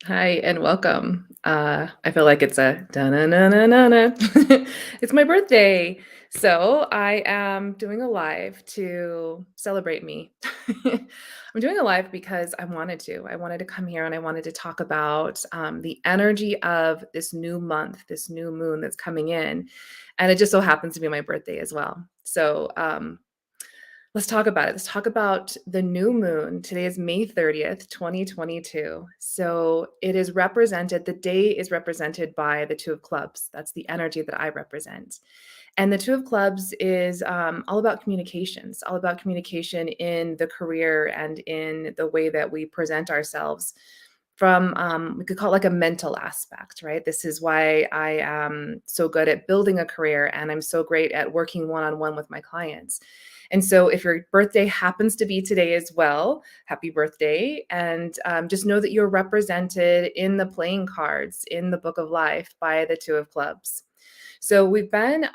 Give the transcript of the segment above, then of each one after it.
Hi and welcome. I feel like it's a da-na-na-na-na-na. It's my birthday. So I am doing a live to celebrate me. I'm doing a live because I wanted to. I wanted to come here and I wanted to talk about the energy of this new month, this new moon that's coming in. And it just so happens to be my birthday as well. So let's talk about it. Let's talk about the new moon. Today is May 30th, 2022. So it is represented, the day is represented by the Two of Clubs. That's the energy that I represent. And the Two of Clubs is all about communications, all about communication in the career and in the way that we present ourselves from, we could call it like a mental aspect, right? This is why I am so good at building a career and I'm so great at working one on one with my clients. And so, if your birthday happens to be today as well, happy birthday. And just know that you're represented in the playing cards in the Book of Life by the Two of Clubs. So we've been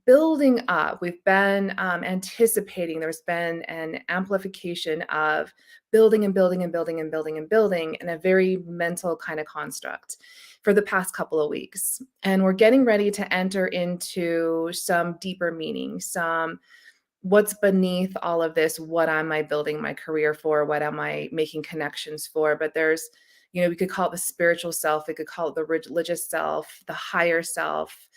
building up, we've been anticipating, there's been an amplification of building and building and building and building and building in a very mental kind of construct for the past couple of weeks. And we're getting ready to enter into some deeper meaning, some what's beneath all of this. What am I building my career for? What am I making connections for? But there's, we could call it the spiritual self, we could call it the religious self, the higher self,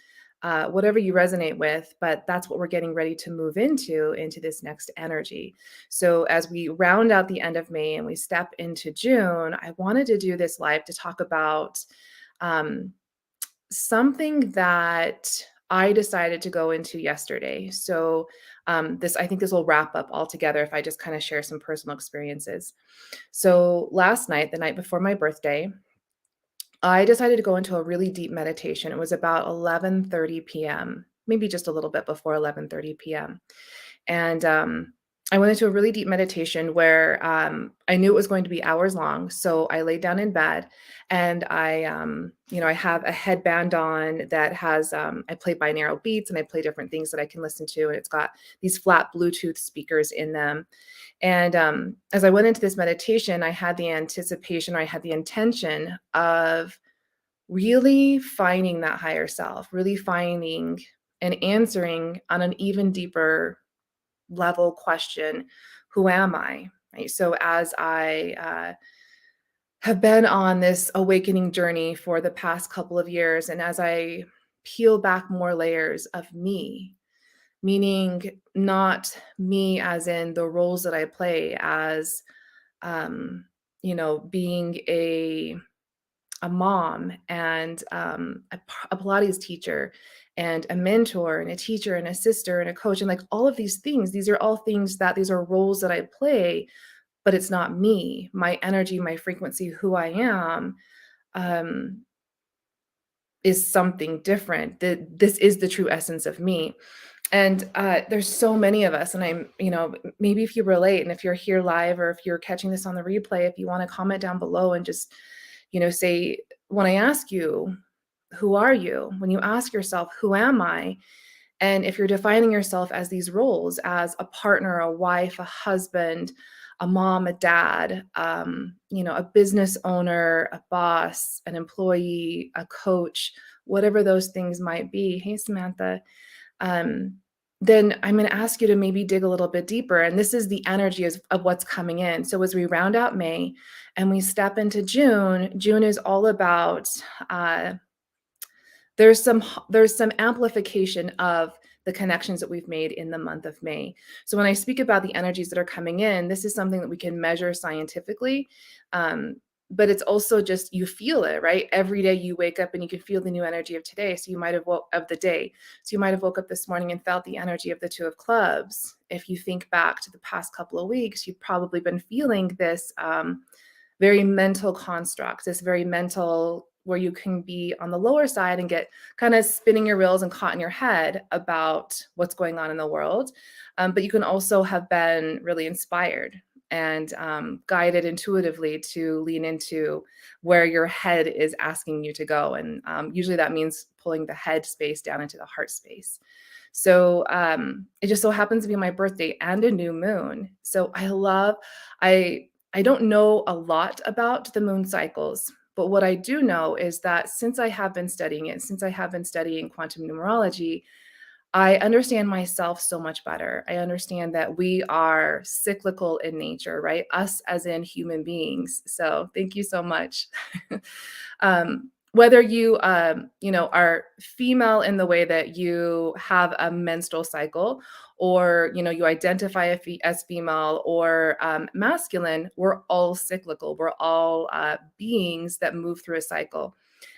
whatever you resonate with. But that's what we're getting ready to move into this next energy. So as we round out the end of May and we step into June, I wanted to do this live to talk about um, something that I decided to go into yesterday. So I think this will wrap up all together if I just kind of share some personal experiences. So last night, the night before my birthday, I decided to go into a really deep meditation. It was about 11:30 p.m., maybe just a little bit before 11:30 p.m. And I went into a really deep meditation where I knew it was going to be hours long. So I laid down in bed and I have a headband on that has, I play binaural beats and I play different things that I can listen to. And it's got these flat Bluetooth speakers in them. And as I went into this meditation, I had the anticipation, or I had the intention of really finding that higher self, really finding and answering on an even deeper level question, who am I? Right. So as I have been on this awakening journey for the past couple of years, and as I peel back more layers of me, meaning not me as in the roles that I play as, um, being a mom and a Pilates teacher and a mentor and a teacher and a sister and a coach and like all of these things. These are all things that these are roles that I play, but it's not me. My energy, my frequency, who I am, um, is something different. This is the true essence of me. And there's so many of us, and maybe if you relate, and if you're here live, or if you're catching this on the replay, if you want to comment down below and just, say, when I ask you, who are you? When you ask yourself, who am I? And if you're defining yourself as these roles, as a partner, a wife, a husband, a mom, a dad, a business owner, a boss, an employee, a coach, whatever those things might be. Hey, Samantha. Um, then I'm going to ask you to maybe dig a little bit deeper. And this is the energy of what's coming in. So as we round out May and we step into June, June is all about uh, there's some amplification of the connections that we've made in the month of May. So when I speak about the energies that are coming in, this is something that we can measure scientifically. But it's also just you feel it, right? Every day you wake up and you can feel the new energy of today. So you might have of the day. So you might have woke up this morning and felt the energy of the Two of Clubs. If you think back to the past couple of weeks, you've probably been feeling this very mental construct, this very mental where you can be on the lower side and get kind of spinning your reels and caught in your head about what's going on in the world. But you can also have been really inspired and guided intuitively to lean into where your head is asking you to go. And usually that means pulling the head space down into the heart space. So it just so happens to be my birthday and a new moon. So I don't know a lot about the moon cycles, But what I do know is that since I have been studying it, since I have been studying quantum numerology, I understand myself so much better. I understand that we are cyclical in nature, right? Us as in human beings. So thank you so much. Whether you, are female in the way that you have a menstrual cycle, or you identify as female or masculine, we're all cyclical. We're all beings that move through a cycle,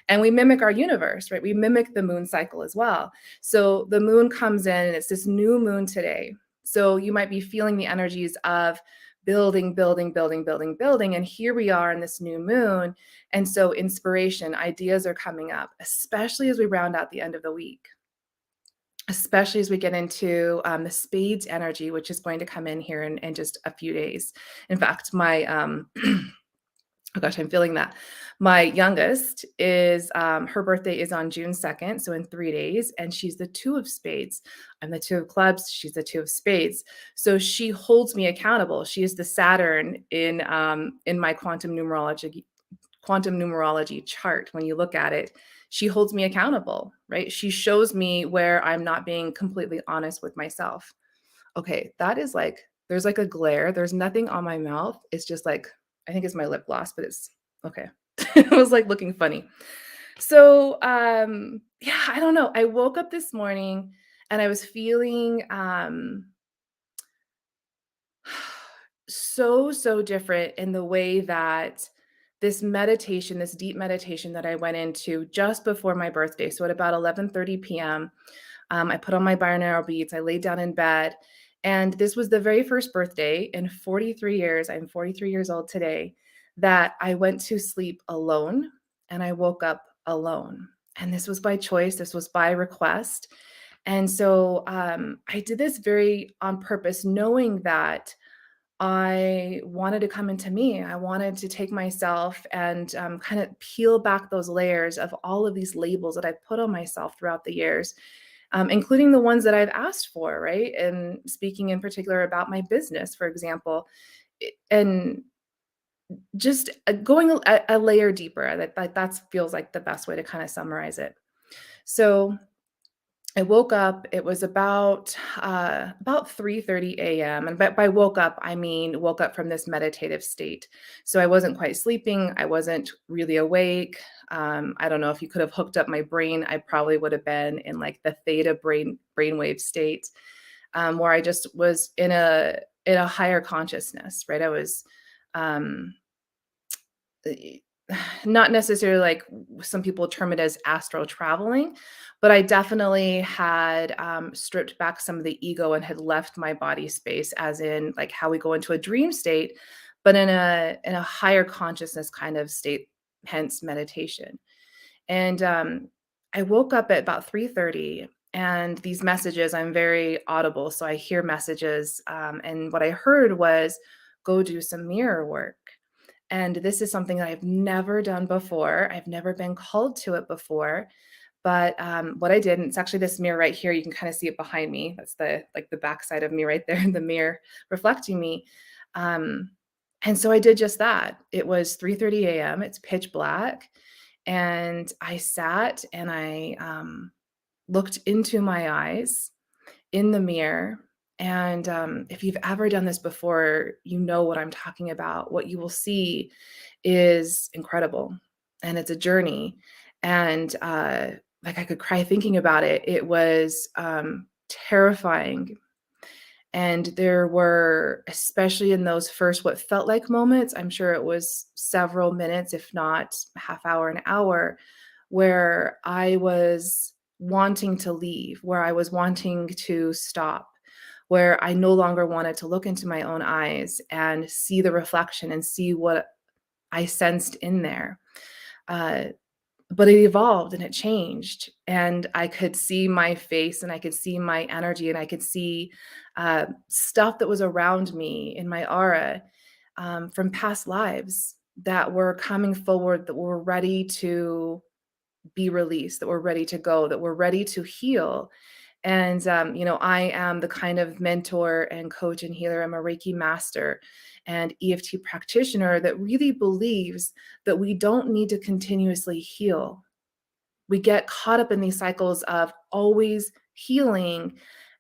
and we mimic our universe, right? We mimic the moon cycle as well. So the moon comes in, and it's this new moon today. So you might be feeling the energies of building, building, building, building, building. And here we are in this new moon. And so inspiration, ideas are coming up, especially as we round out the end of the week, especially as we get into the spades energy, which is going to come in here in just a few days. In fact, my oh gosh, I'm feeling that. My youngest is, her birthday is on June 2nd, so in 3 days, and she's the 2 of spades. I'm the 2 of clubs, she's the 2 of spades. So she holds me accountable. She is the Saturn in my quantum numerology chart. When you look at it, she holds me accountable, right? She shows me where I'm not being completely honest with myself. Okay, that is like there's like a glare. There's nothing on my mouth. It's just like I think it's my lip gloss, but it's okay. It was like looking funny. So, yeah, I don't know. I woke up this morning and I was feeling so different in the way that this meditation, this deep meditation that I went into just before my birthday. So at about 11:30 p.m. I put on my binaural beats. I laid down in bed. And this was the very first birthday in 43 years. I'm 43 years old today that I went to sleep alone and I woke up alone. And this was by choice, this was by request. And so I did this very on purpose, knowing that I wanted to come into me. I wanted to take myself and kind of peel back those layers of all of these labels that I've put on myself throughout the years, including the ones that I've asked for, right? And speaking in particular about my business, for example, and just going a layer deeper. That feels like the best way to kind of summarize it. So I woke up, it was about 3:30 AM, and by woke up, I mean woke up from this meditative state. So I wasn't quite sleeping, I wasn't really awake. I don't know if you could have hooked up my brain, I probably would have been in like the theta brainwave state, where I just was in a higher consciousness, right? I was um eh, not necessarily like some people term it as astral traveling, but I definitely had stripped back some of the ego and had left my body space, as in like how we go into a dream state, but in a higher consciousness kind of state, hence meditation. And I woke up at about 3:30, and these messages, I'm very audible, so I hear messages, and what I heard was, "Go do some mirror work." And this is something that I've never done before. I've never been called to it before. But what I did, and it's actually this mirror right here. You can kind of see it behind me. That's the backside of me right there in the mirror reflecting me. Um, and so I did just that. It was 3:30 a.m. It's pitch black, and I sat and I looked into my eyes in the mirror. And if you've ever done this before, you know what I'm talking about. What you will see is incredible, and it's a journey. And like I could cry thinking about it. It was terrifying. And there were, especially in those first, what felt like moments, I'm sure it was several minutes, if not half hour, an hour, where I was wanting to leave, where I was wanting to stop, where I no longer wanted to look into my own eyes and see the reflection and see what I sensed in there. Uh, but it evolved and it changed, and I could see my face and I could see my energy and I could see stuff that was around me in my aura, from past lives that were coming forward, that were ready to be released, that were ready to go, that were ready to heal. And I am the kind of mentor and coach and healer. I'm a Reiki master. and EFT practitioner that really believes that we don't need to continuously heal. We get caught up in these cycles of always healing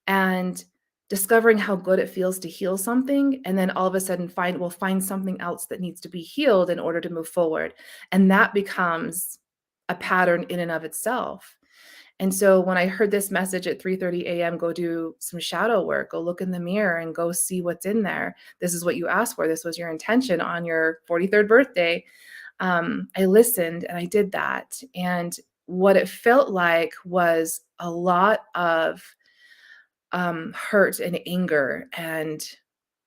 and discovering how good it feels to heal something, and then all of a sudden we'll find something else that needs to be healed in order to move forward, and that becomes a pattern in and of itself. And so when I heard this message at 3:30 a.m., go do some shadow work, go look in the mirror and go see what's in there. This is what you asked for. This was your intention on your 43rd birthday. I listened and I did that. And what it felt like was a lot of hurt and anger, and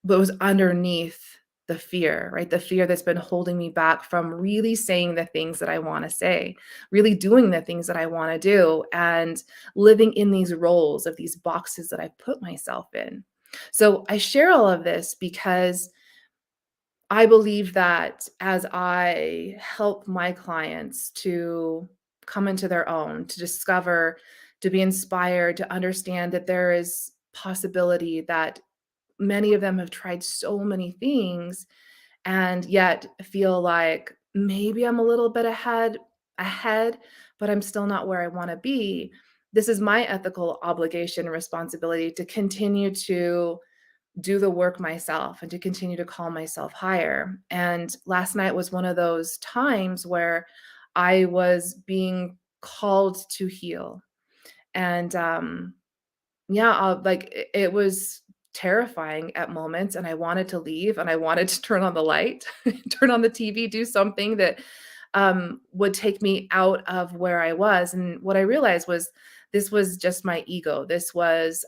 what was underneath the fear, right? The fear that's been holding me back from really saying the things that I want to say, really doing the things that I want to do, and living in these roles of these boxes that I've put myself in. So I share all of this because I believe that as I help my clients to come into their own, to discover, to be inspired, to understand that there is possibility, that many of them have tried so many things and yet feel like maybe I'm a little bit ahead, but I'm still not where I want to be. This is my ethical obligation and responsibility to continue to do the work myself and to continue to call myself higher. And last night was one of those times where I was being called to heal. And yeah, it was terrifying at moments, and I wanted to leave and I wanted to turn on the light, turn on the TV, do something that would take me out of where I was. And what I realized was this was just my ego. This was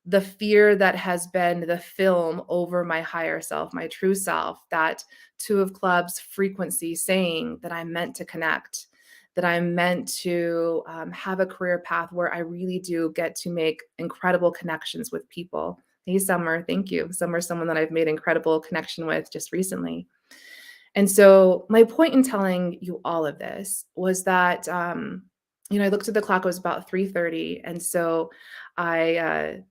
the fear that has been the film over my higher self, my true self, that two of clubs frequency saying that I'm meant to connect, that I'm meant to have a career path where I really do get to make incredible connections with people. Hey, Summer, thank you. Summer's someone that I've made incredible connection with just recently. And so my point in telling you all of this was that, I looked at the clock, it was about 3:30. And so I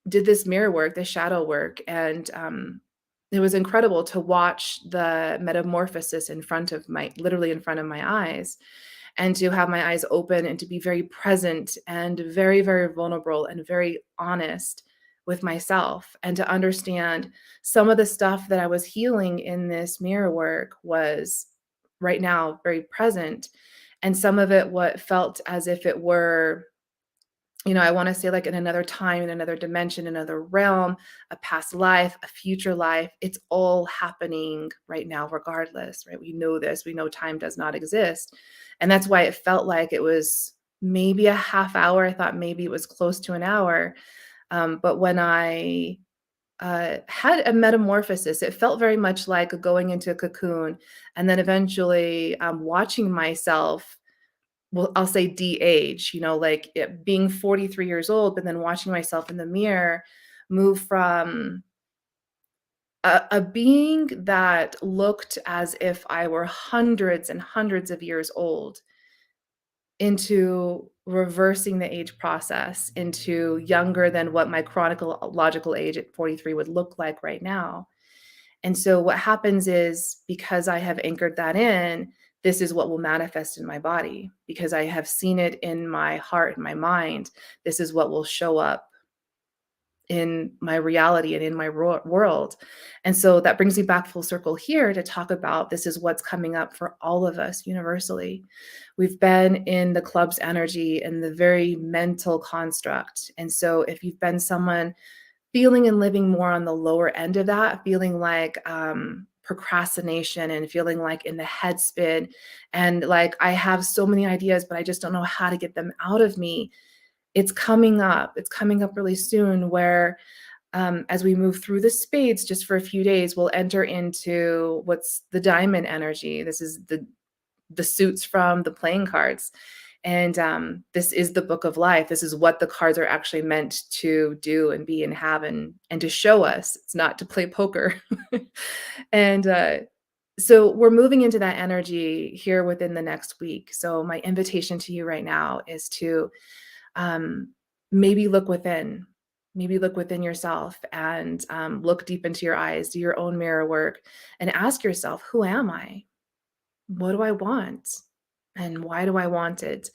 did this mirror work, this shadow work, and it was incredible to watch the metamorphosis literally in front of my eyes, and to have my eyes open and to be very present and very, very vulnerable and very honest with myself, and to understand some of the stuff that I was healing in this mirror work was right now very present, and some of it what felt as if it were, I want to say like in another time, in another dimension, another realm, a past life, a future life. It's all happening right now, regardless, right? We know this. We know time does not exist. And that's why it felt like it was maybe a half hour. I thought maybe it was close to an hour. But when I had a metamorphosis, it felt very much like going into a cocoon and then eventually watching myself, well, I'll say de-age, like being 43 years old, but then watching myself in the mirror move from a being that looked as if I were hundreds and hundreds of years old into reversing the age process into younger than what my chronological age at 43 would look like right now. And so what happens is, because I have anchored that in, this is what will manifest in my body because I have seen it in my heart and my mind. This is what will show up in my reality and in my world. And so that brings me back full circle here to talk about this is what's coming up for all of us universally. We've been in the club's energy and the very mental construct. And so if you've been someone feeling and living more on the lower end of that, feeling like procrastination and feeling like in the head spin and like I have so many ideas, but I just don't know how to get them out of me. It's coming up. It's coming up really soon where as we move through the spades just for a few days, we'll enter into what's the diamond energy. This is the suits from the playing cards. And this is the book of life. This is what the cards are actually meant to do and be and have and to show us. It's not to play poker. And so we're moving into that energy here within the next week. So my invitation to you right now is to maybe look within. Maybe look within yourself and look deep into your eyes, do your own mirror work, and ask yourself, who am I? What do I want? And why do I want it?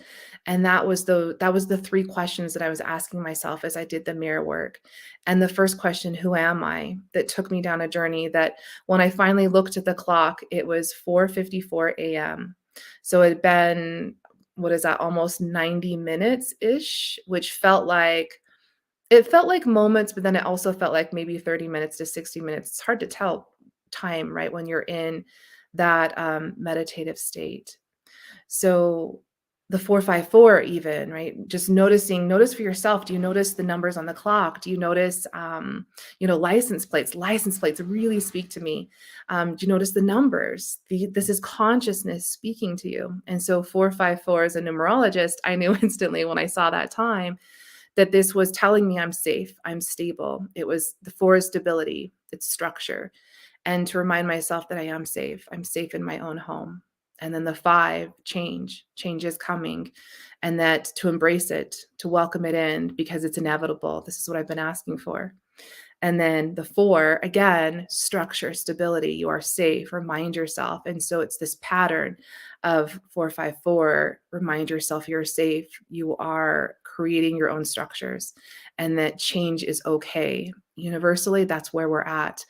And that was the 3 questions that I was asking myself as I did the mirror work. And the first question, who am I? That took me down a journey that when I finally looked at the clock, it was 4:54 AM. So it had been, what is that, almost 90 minutes-ish, which felt like moments, but then it also felt like maybe 30 minutes to 60 minutes. It's hard to tell time, right, when you're in that, meditative state. So the 454 even, right? Just notice for yourself. Do you notice the numbers on the clock? Do you notice, license plates? License plates really speak to me. Do you notice the numbers? This is consciousness speaking to you. And so 454 as a numerologist, I knew instantly when I saw that time that this was telling me I'm safe, I'm stable. It was the 4 is stability, it's structure, and to remind myself that I am safe. I'm safe in my own home. And then the 5, change is coming, and that to embrace it, to welcome it in because it's inevitable. This is what I've been asking for. And then the 4, again, structure, stability, you are safe, remind yourself. And so it's this pattern of 454, remind yourself you're safe, you are creating your own structures, and that change is okay. Universally, that's where we're at.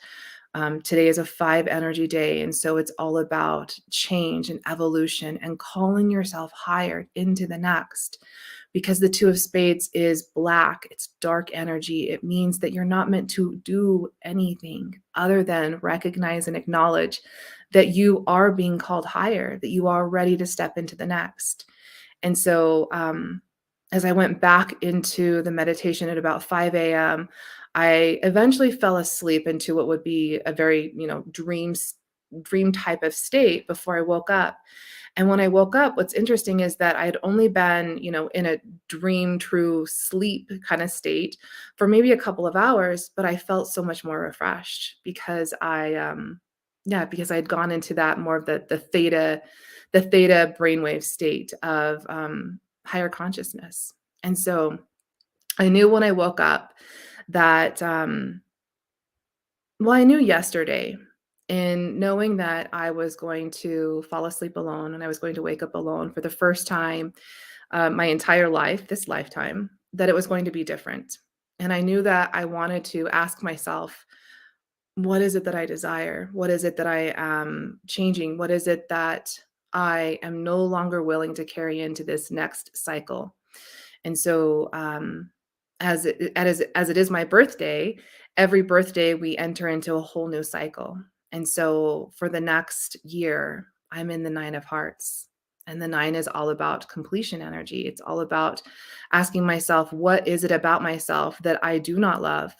Today is a 5 energy day. And so it's all about change and evolution and calling yourself higher into the next. Because the 2 of spades is black, it's dark energy. It means that you're not meant to do anything other than recognize and acknowledge that you are being called higher, that you are ready to step into the next. And so, as I went back into the meditation at about 5 a.m., I eventually fell asleep into what would be a very, dream type of state before I woke up. And when I woke up, what's interesting is that I had only been, in a dream true sleep kind of state for maybe a couple of hours, but I felt so much more refreshed because because I had gone into that more of the theta brainwave state of higher consciousness. And so I knew when I woke up that, I knew yesterday in knowing that I was going to fall asleep alone and I was going to wake up alone for the first time, my entire life, this lifetime, that it was going to be different. And I knew that I wanted to ask myself, what is it that I desire? What is it that I am changing? What is it that I am no longer willing to carry into this next cycle? And so, as it is my birthday, every birthday we enter into a whole new cycle. And so, for the next year, I'm in the 9 of Hearts, and the 9 is all about completion energy. It's all about asking myself, what is it about myself that I do not love,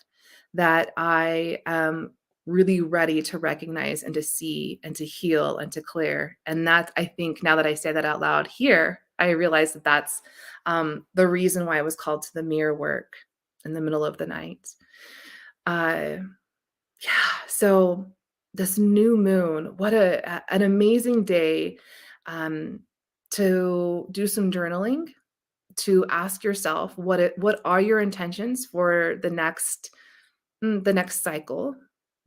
that I am really ready to recognize and to see and to heal and to clear. And that, I think, now that I say that out loud here, I realize that that's the reason why I was called to the mirror work in the middle of the night. Uh, yeah. So this new moon, what an amazing day, um, to do some journaling, to ask yourself what are your intentions for the next cycle,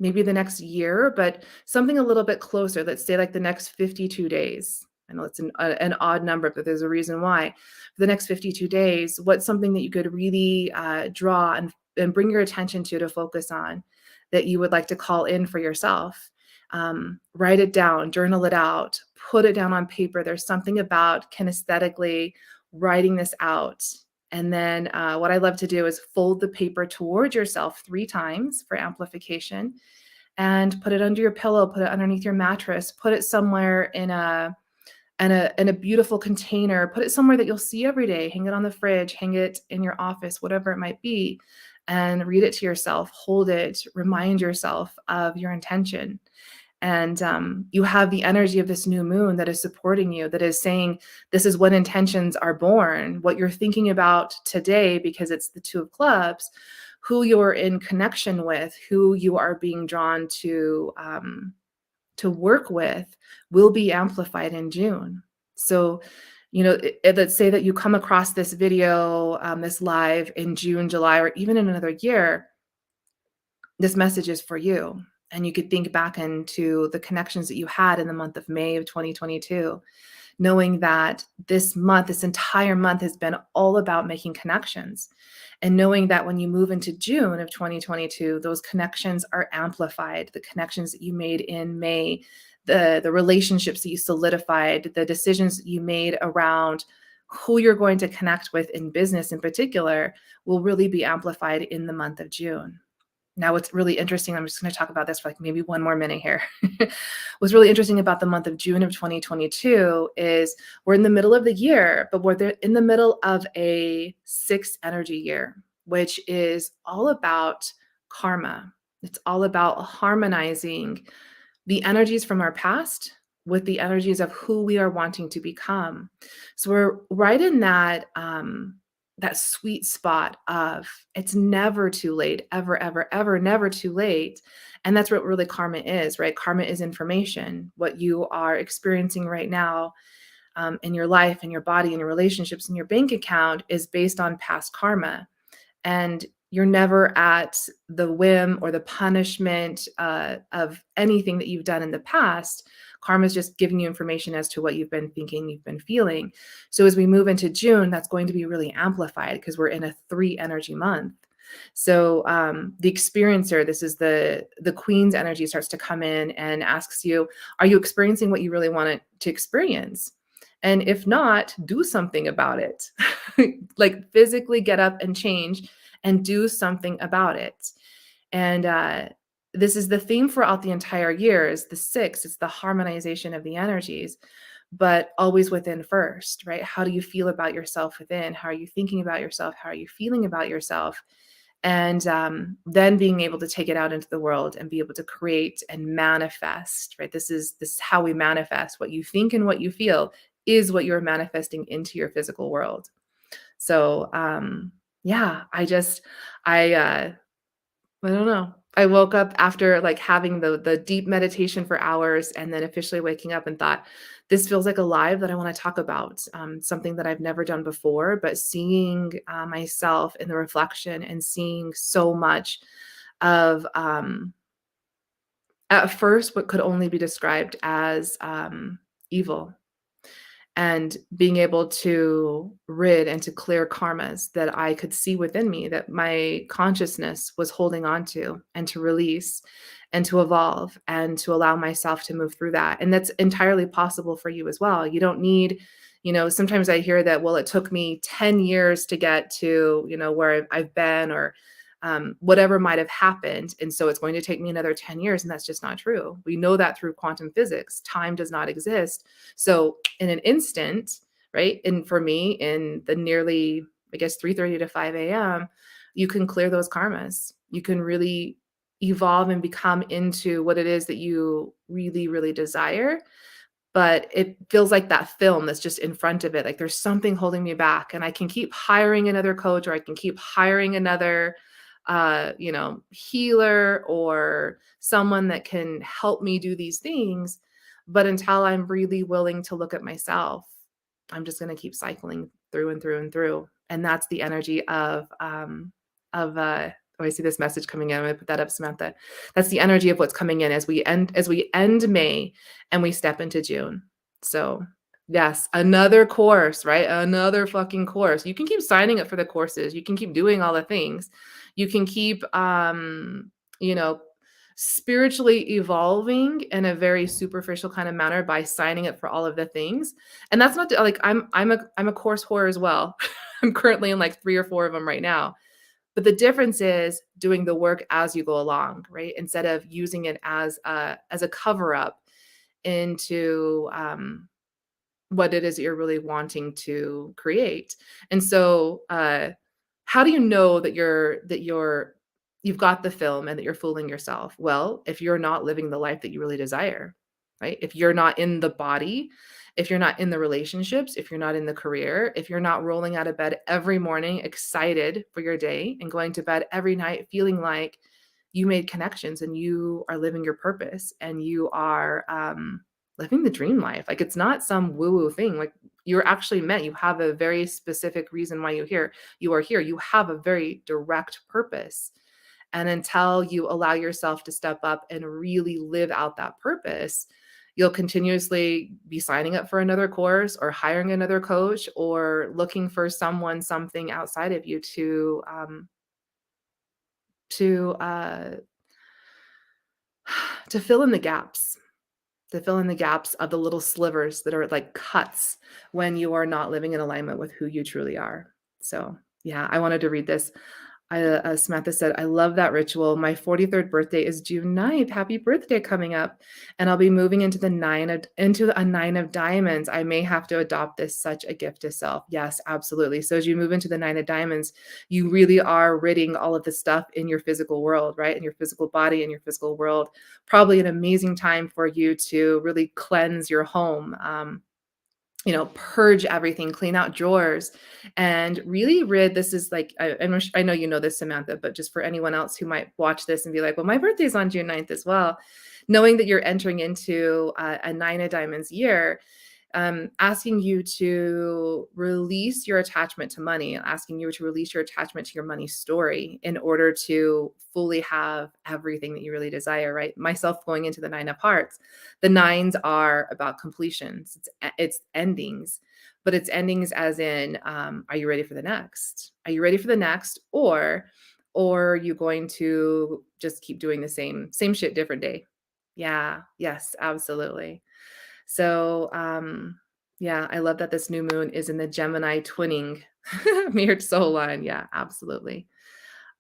maybe the next year, but something a little bit closer. Let's say like the next 52 days. I know it's an odd number, but there's a reason why. For the next 52 days, what's something that you could really draw and bring your attention to focus on that you would like to call in for yourself? Write it down, journal it out, put it down on paper. There's something about kinesthetically writing this out. And then what I love to do is fold the paper towards yourself 3 times for amplification and put it under your pillow, put it underneath your mattress, put it somewhere in a beautiful container, put it somewhere that you'll see every day, hang it on the fridge, hang it in your office, whatever it might be, and read it to yourself, hold it, remind yourself of your intention. And you have the energy of this new moon that is supporting you, that is saying, this is when intentions are born, what you're thinking about today, because it's the 2 of clubs, who you're in connection with, who you are being drawn to work with will be amplified in June. So let's say that you come across this video, this live in June, July, or even in another year, this message is for you. And you could think back into the connections that you had in the month of May of 2022, knowing that this month, this entire month has been all about making connections. And knowing that when you move into June of 2022, those connections are amplified. The connections that you made in May, the relationships that you solidified, the decisions that you made around who you're going to connect with in business in particular will really be amplified in the month of June. Now, what's really interesting, I'm just going to talk about this for like maybe one more minute here. What's really interesting about the month of June of 2022 is we're in the middle of the year, but we're in the middle of a 6 energy year, which is all about karma. It's all about harmonizing the energies from our past with the energies of who we are wanting to become. So we're right in that sweet spot of it's never too late, ever, ever, ever, never too late. And that's what really karma is, right? Karma is information. What you are experiencing right now in your life, in your body, in your relationships, in your bank account is based on past karma. And you're never at the whim or the punishment of anything that you've done in the past. Karma is just giving you information as to what you've been thinking, you've been feeling. So as we move into June, that's going to be really amplified because we're in a 3 energy month. So the experiencer, this is the queen's energy, starts to come in and asks you, are you experiencing what you really wanted to experience? And if not, do something about it. Like physically get up and change and do something about it. And this is the theme throughout the entire year is the 6. It's the harmonization of the energies, but always within first, right? How do you feel about yourself within? How are you thinking about yourself? How are you feeling about yourself? And then being able to take it out into the world and be able to create and manifest, right? This is how we manifest. What you think and what you feel is what you're manifesting into your physical world. So yeah, I don't know. I woke up after like having the deep meditation for hours and then officially waking up and thought, this feels like a live that I want to talk about, something that I've never done before, but seeing myself in the reflection and seeing so much of at first what could only be described as evil, and being able to rid and to clear karmas that I could see within me that my consciousness was holding on to, and to release and to evolve and to allow myself to move through that. And that's entirely possible for you as well. You don't need, sometimes I hear that, well, it took me 10 years to get to, where I've been, or whatever might have happened. And so it's going to take me another 10 years. And that's just not true. We know that through quantum physics, time does not exist. So in an instant, right? And for me, in the nearly, I guess, 3:30 to 5 a.m., you can clear those karmas. You can really evolve and become into what it is that you really, really desire. But it feels like that film that's just in front of it. Like there's something holding me back, and I can keep hiring another coach, or I can keep hiring another healer or someone that can help me do these things. But until I'm really willing to look at myself, I'm just going to keep cycling through and through and through. And that's the energy oh, I see this message coming in. I'm going to put that up, Samantha. That's the energy of what's coming in as we end May and we step into June. So yes, another course, right? Another fucking course. You can keep signing up for the courses. You can keep doing all the things. You can keep, you know, spiritually evolving in a very superficial kind of manner by signing up for all of the things. And that's not like I'm a course whore as well. I'm currently in like 3 or 4 of them right now. But the difference is doing the work as you go along, right? Instead of using it as a cover up into what it is that you're really wanting to create. And so how do you know that you've got the film and that you're fooling yourself? Well, if you're not living the life that you really desire, right? If you're not in the body, if you're not in the relationships, if you're not in the career, if you're not rolling out of bed every morning excited for your day and going to bed every night feeling like you made connections and you are living your purpose and you are living the dream life. Like it's not some woo-woo thing. Like you're actually meant. You have a very specific reason why you are here. You have a very direct purpose. And until you allow yourself to step up and really live out that purpose, you'll continuously be signing up for another course or hiring another coach or looking for someone, something outside of you to to fill in the gaps, to fill in the gaps of the little slivers that are like cuts when you are not living in alignment with who you truly are. So, yeah, I wanted to read this. Samantha said, "I love that ritual. My 43rd birthday is June 9th. Happy birthday coming up. And I'll be moving into a 9 of diamonds. I may have to adopt this, such a gift to self." Yes, absolutely. So as you move into the 9 of diamonds, you really are ridding all of the stuff in your physical world, right? In your physical body, in your physical world. Probably an amazing time for you to really cleanse your home. Purge everything, clean out drawers, and really rid. This is like, I know you know this, Samantha, but just for anyone else who might watch this and be like, well, my birthday's on June 9th as well. Knowing that you're entering into a 9 of diamonds year, asking you to release your attachment to money, asking you to release your attachment to your money story in order to fully have everything that you really desire, right? Myself going into the 9 of hearts, the nines are about completions, it's endings, but it's endings as in, are you ready for the next? Are you ready for the next? Or are you going to just keep doing the same shit, different day? Yeah, yes, absolutely. So, yeah, I love that this new moon is in the Gemini twinning mirrored soul line. Yeah, absolutely.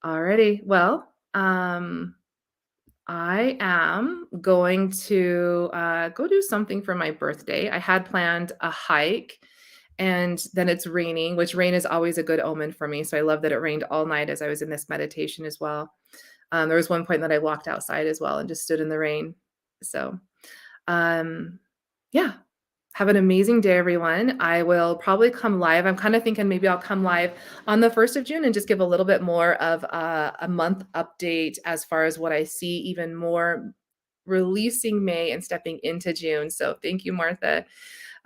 Alrighty. Well, I am going to go do something for my birthday. I had planned a hike and then it's raining, which rain is always a good omen for me. So I love that it rained all night as I was in this meditation as well. There was one point that I walked outside as well and just stood in the rain. So, um, yeah, have an amazing day, everyone. I will probably come live. I'm kind of thinking maybe I'll come live on the 1st of June and just give a little bit more of a month update as far as what I see, even more releasing May and stepping into June. So thank you, Martha.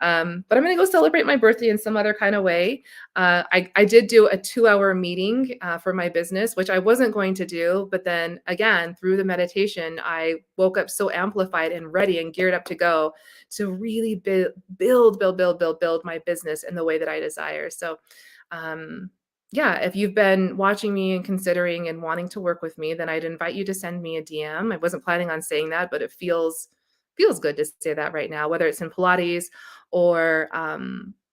But I'm going to go celebrate my birthday in some other kind of way. I did do a 2-hour meeting for my business, which I wasn't going to do. But then again, through the meditation, I woke up so amplified and ready and geared up to go to really build my business in the way that I desire. So, um, yeah, if you've been watching me and considering and wanting to work with me, then I'd invite you to send me a DM. I wasn't planning on saying that, but it feels good to say that right now, whether it's in Pilates or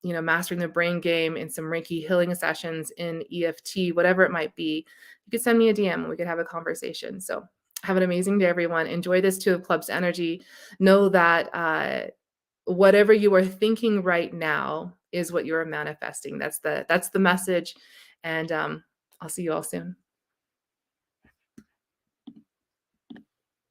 mastering the brain game in some Reiki healing sessions in EFT, whatever it might be. You could send me a DM and we could have a conversation. So have an amazing day, everyone. Enjoy this 2 of Clubs energy. Know that whatever you are thinking right now is what you are manifesting. That's the message. And I'll see you all soon.